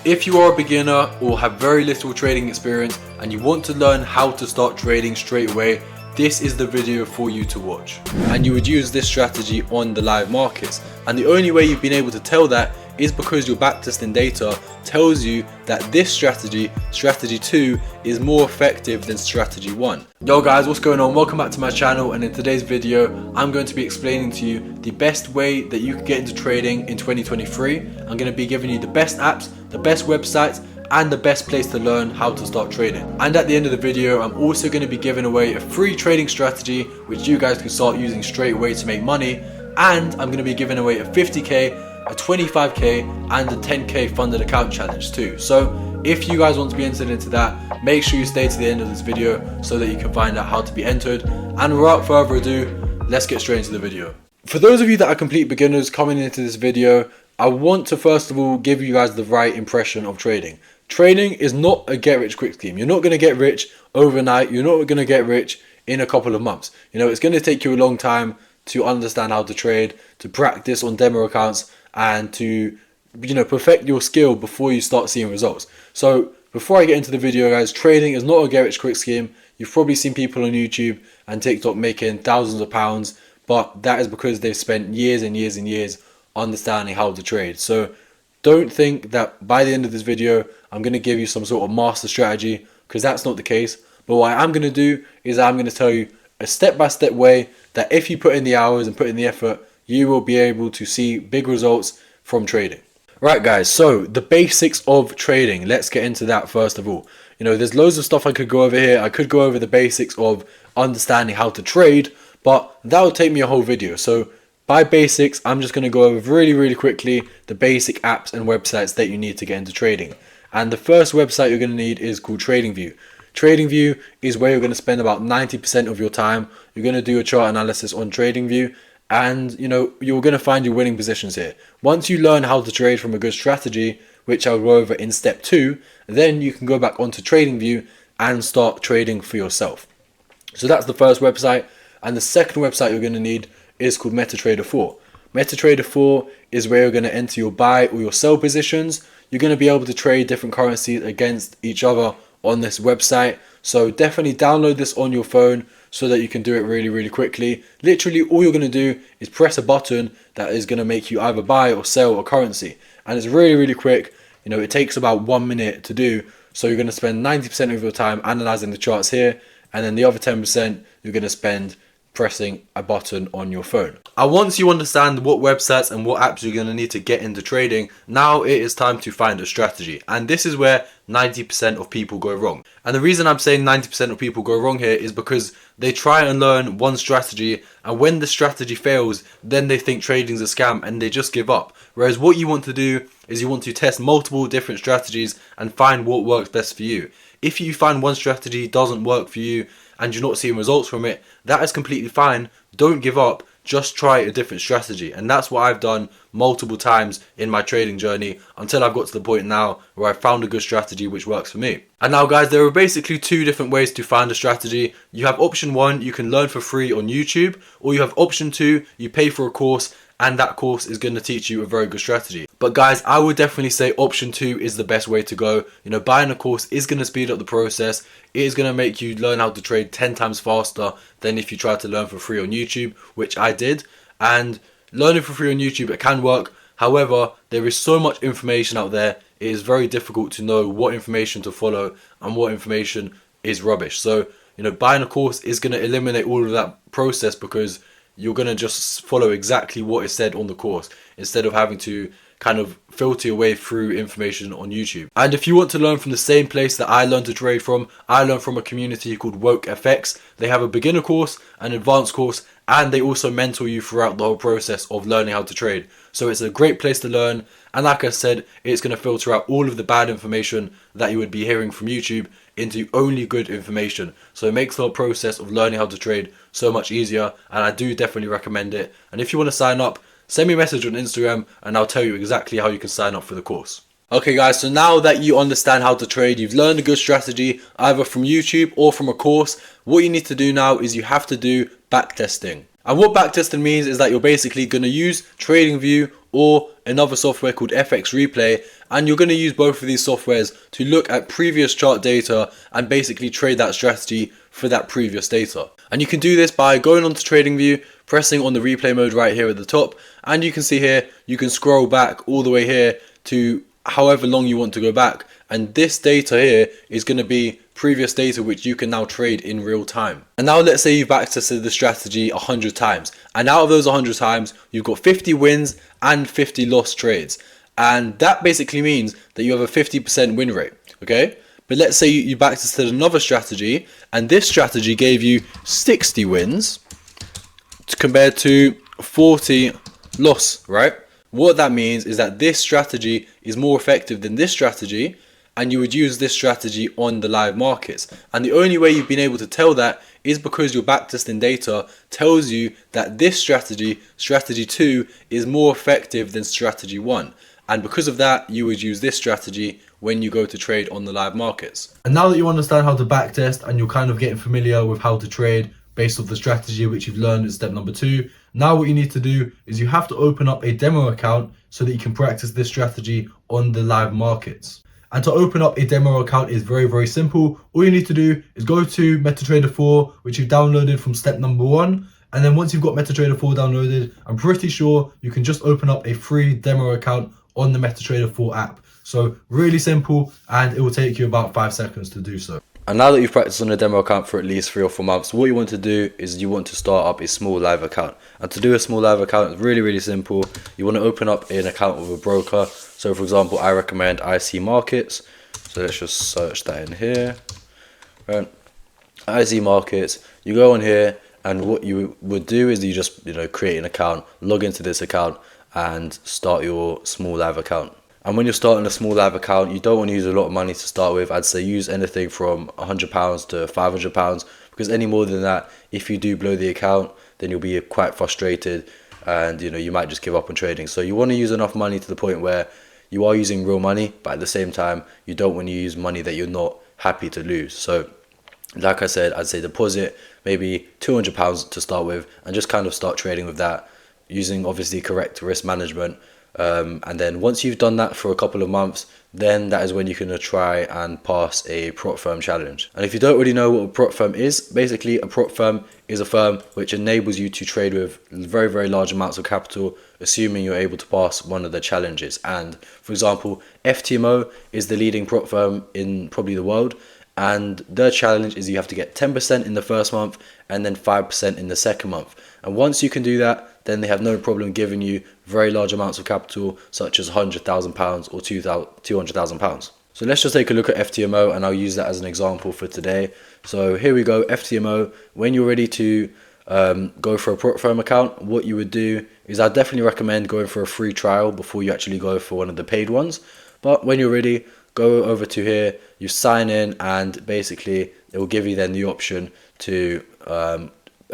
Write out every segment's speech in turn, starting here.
If you are a beginner or have very little trading experience and you want to learn how to start trading straight away, this is the video for you to watch. And you would use this strategy on the live markets. And the only way you've been able to tell that is because your backtesting data tells you that this strategy 2, is more effective than strategy 1. Yo guys, what's going on? Welcome back to my channel, and in today's video I'm going to be explaining to you the best way that you can get into trading in 2023. I'm going to be giving you the best apps, the best websites, and the best place to learn how to start trading. And at the end of the video, I'm also going to be giving away a free trading strategy which you guys can start using straight away to make money. And I'm going to be giving away a 50k, a 25k, and a 10k funded account challenge too. So if you guys want to be entered into that, make sure you stay to the end of this video so that you can find out how to be entered. And without further ado, let's get straight into the video. For those of you that are complete beginners coming into this video, I want to first of all give you guys the right impression of trading. Trading is not a get rich quick scheme. You're not going to get rich overnight. You're not going to get rich in a couple of months. You know, it's going to take you a long time to understand how to trade, to practice on demo accounts, and to, you know, perfect your skill before you start seeing results. So before I get into the video, guys, trading is not a get rich quick scheme. You've probably seen people on YouTube and TikTok making thousands of pounds, but that is because they've spent years and years and years understanding how to trade. So don't think that by the end of this video I'm going to give you some sort of master strategy, because that's not the case. But what I'm going to do is I'm going to tell you a step-by-step way that if you put in the hours and put in the effort, you will be able to see big results from trading. Right guys, so the basics of trading, let's get into that first of all. You know, there's loads of stuff I could go over here. I could go over the basics of understanding how to trade, but that would take me a whole video. So by basics, I'm just going to go over really quickly the basic apps and websites that you need to get into trading. And the first website you're going to need is called TradingView. TradingView is where you're going to spend about 90% of your time. You're going to do a chart analysis on TradingView, and you know, you're going to find your winning positions here. Once you learn how to trade from a good strategy, which I'll go over in step 2, then you can go back onto TradingView and start trading for yourself. So that's the first website. And the second website you're going to need is called MetaTrader 4. MetaTrader 4 is where you're going to enter your buy or your sell positions. You're going to be able to trade different currencies against each other on this website. So definitely download this on your phone so that you can do it really quickly. Literally all you're going to do is press a button that is going to make you either buy or sell a currency. And it's really quick. You know, it takes about 1 minute to do. So you're going to spend 90% of your time analyzing the charts here, and then the other 10% you're going to spend pressing a button on your phone. And once you understand what websites and what apps you're going to need to get into trading, now it is time to find a strategy. And this is where 90% of people go wrong. And the reason I'm saying 90% of people go wrong here is because they try and learn one strategy, and when the strategy fails, then they think trading's a scam and they just give up. Whereas what you want to do is you want to test multiple different strategies and find what works best for you. If you find one strategy doesn't work for you and you're not seeing results from it, that is completely fine. Don't give up. Just try a different strategy. And that's what I've done multiple times in my trading journey until I've got to the point now where I found a good strategy which works for me. And now guys, there are basically 2 different ways to find a strategy. You have option 1, you can learn for free on YouTube, or you have option 2, you pay for a course, and that course is going to teach you a very good strategy. But guys, I would definitely say option 2 is the best way to go. You know, buying a course is going to speed up the process. It is going to make you learn how to trade 10 times faster than if you try to learn for free on YouTube, which I did. And learning for free on YouTube, it can work. However, there is so much information out there, it is very difficult to know what information to follow and what information is rubbish. So, you know, buying a course is going to eliminate all of that process, because you're going to just follow exactly what is said on the course instead of having to kind of filter your way through information on YouTube. And if you want to learn from the same place that I learned to trade from, I learned from a community called Woke FX. They have a beginner course, an advanced course, and they also mentor you throughout the whole process of learning how to trade. So it's a great place to learn. And like I said, it's going to filter out all of the bad information that you would be hearing from YouTube into only good information. So it makes the whole process of learning how to trade so much easier, and I do definitely recommend it. And if you want to sign up, send me a message on Instagram and I'll tell you exactly how you can sign up for the course. Okay guys, so now that you understand how to trade, you've learned a good strategy either from YouTube or from a course, what you need to do now is you have to do backtesting. And what backtesting means is that you're basically going to use TradingView or another software called FX Replay, and you're going to use both of these softwares to look at previous chart data and basically trade that strategy for that previous data. And you can do this by going onto TradingView, pressing on the replay mode right here at the top, and you can see here you can scroll back all the way here to however long you want to go back, and this data here is going to be previous data which you can now trade in real time. And now let's say you've backtested the strategy 100 times, and out of those 100 times you've got 50 wins and 50 lost trades, and that basically means that you have a 50% win rate. Okay, but let's say you backtested another strategy and this strategy gave you 60 wins compared to 40 loss, right? What that means is that this strategy is more effective than this strategy, and you would use this strategy on the live markets. And the only way you've been able to tell that is because your backtesting data tells you that this strategy, strategy 2, is more effective than strategy 1. And because of that, you would use this strategy when you go to trade on the live markets. And now that you understand how to backtest and you're kind of getting familiar with how to trade based off the strategy which you've learned in step number 2, now what you need to do is you have to open up a demo account so that you can practice this strategy on the live markets. And to open up a demo account is very, very simple. All you need to do is go to MetaTrader 4, which you've downloaded from step number 1. And then once you've got MetaTrader 4 downloaded, I'm pretty sure you can just open up a free demo account on the MetaTrader 4 app. So really simple, and it will take you about 5 seconds to do so. And now that you've practiced on a demo account for at least 3 or 4 months, what you want to do is you want to start up a small live account. And to do a small live account is really, really simple. You want to open up an account with a broker. So for example, I recommend IC Markets. So let's just search that in here. Right. IC Markets, you go on here, and what you would do is you just create an account, log into this account, and start your small live account. And when you're starting a small live account, you don't want to use a lot of money to start with. I'd say use anything from £100 to £500, because any more than that, if you do blow the account, then you'll be quite frustrated, and you might just give up on trading. So you want to use enough money to the point where you are using real money, but at the same time, you don't want to use money that you're not happy to lose. So like I said, I'd say deposit maybe £200 to start with, and just kind of start trading with that, using obviously correct risk management. And then once you've done that for a couple of months, then that is when you can try and pass a prop firm challenge. And if you don't really know what a prop firm is, basically a prop firm is a firm which enables you to trade with very, very large amounts of capital, assuming you're able to pass one of the challenges. And for example, FTMO is the leading prop firm in probably the world, and their challenge is you have to get 10% in the first month and then 5% in the second month. And once you can do that, then they have no problem giving you very large amounts of capital, such as £100,000 or £200,000. So let's just take a look at FTMO, and I'll use that as an example for today. So here we go, FTMO. When you're ready to go for a prop firm account, what you would do is I'd definitely recommend going for a free trial before you actually go for one of the paid ones. But when you're ready, go over to here, you sign in, and basically it will give you then the option to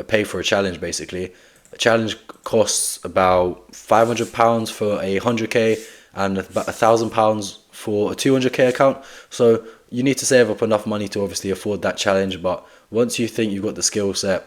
pay for a challenge. Basically, a challenge costs about £500 for a 100k and about £1,000 for a 200k account. So you need to save up enough money to obviously afford that challenge, but once you think you've got the skill set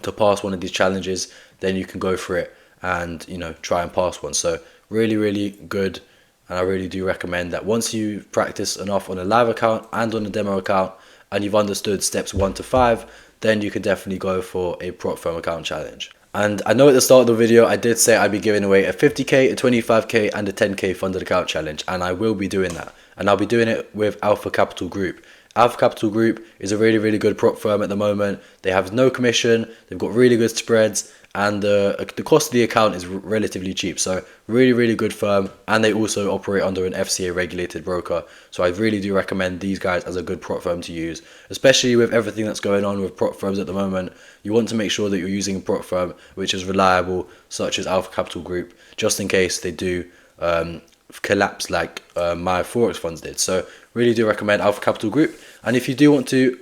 to pass one of these challenges, then you can go for it and try and pass one. So really, really good. And I really do recommend that once you practice enough on a live account and on a demo account, and you've understood steps 1 to 5, then you can definitely go for a prop firm account challenge. And I know at the start of the video I did say I'd be giving away a 50k, a 25k and a 10k funded account challenge, and I will be doing that. And I'll be doing it with Alpha Capital Group. Alpha Capital Group is a really, really good prop firm at the moment. They have no commission, they've got really good spreads, and the cost of the account is relatively cheap. So really, really good firm, and they also operate under an FCA regulated broker. So I really do recommend these guys as a good prop firm to use, especially with everything that's going on with prop firms at the moment. You want to make sure that you're using a prop firm which is reliable, such as Alpha Capital Group, just in case they do collapse like my Forex funds did. So really do recommend Alpha Capital Group. And if you do want to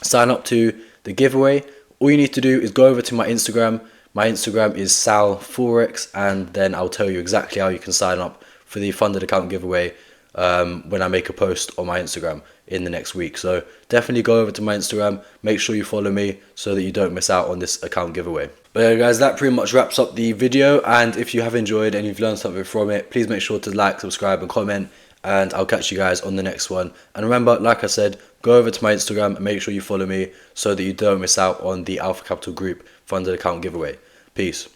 sign up to the giveaway, all you need to do is go over to my Instagram. My Instagram is salforex, and then I'll tell you exactly how you can sign up for the funded account giveaway. when I make a post on my Instagram in the next week. So definitely go over to my Instagram, make sure you follow me so that you don't miss out on this account giveaway. But yeah guys, that pretty much wraps up the video, and if you have enjoyed and you've learned something from it, please make sure to like, subscribe and comment, and I'll catch you guys on the next one. And remember, like I said, go over to my Instagram and make sure you follow me so that you don't miss out on the Alpha Capital Group funded account giveaway. Peace.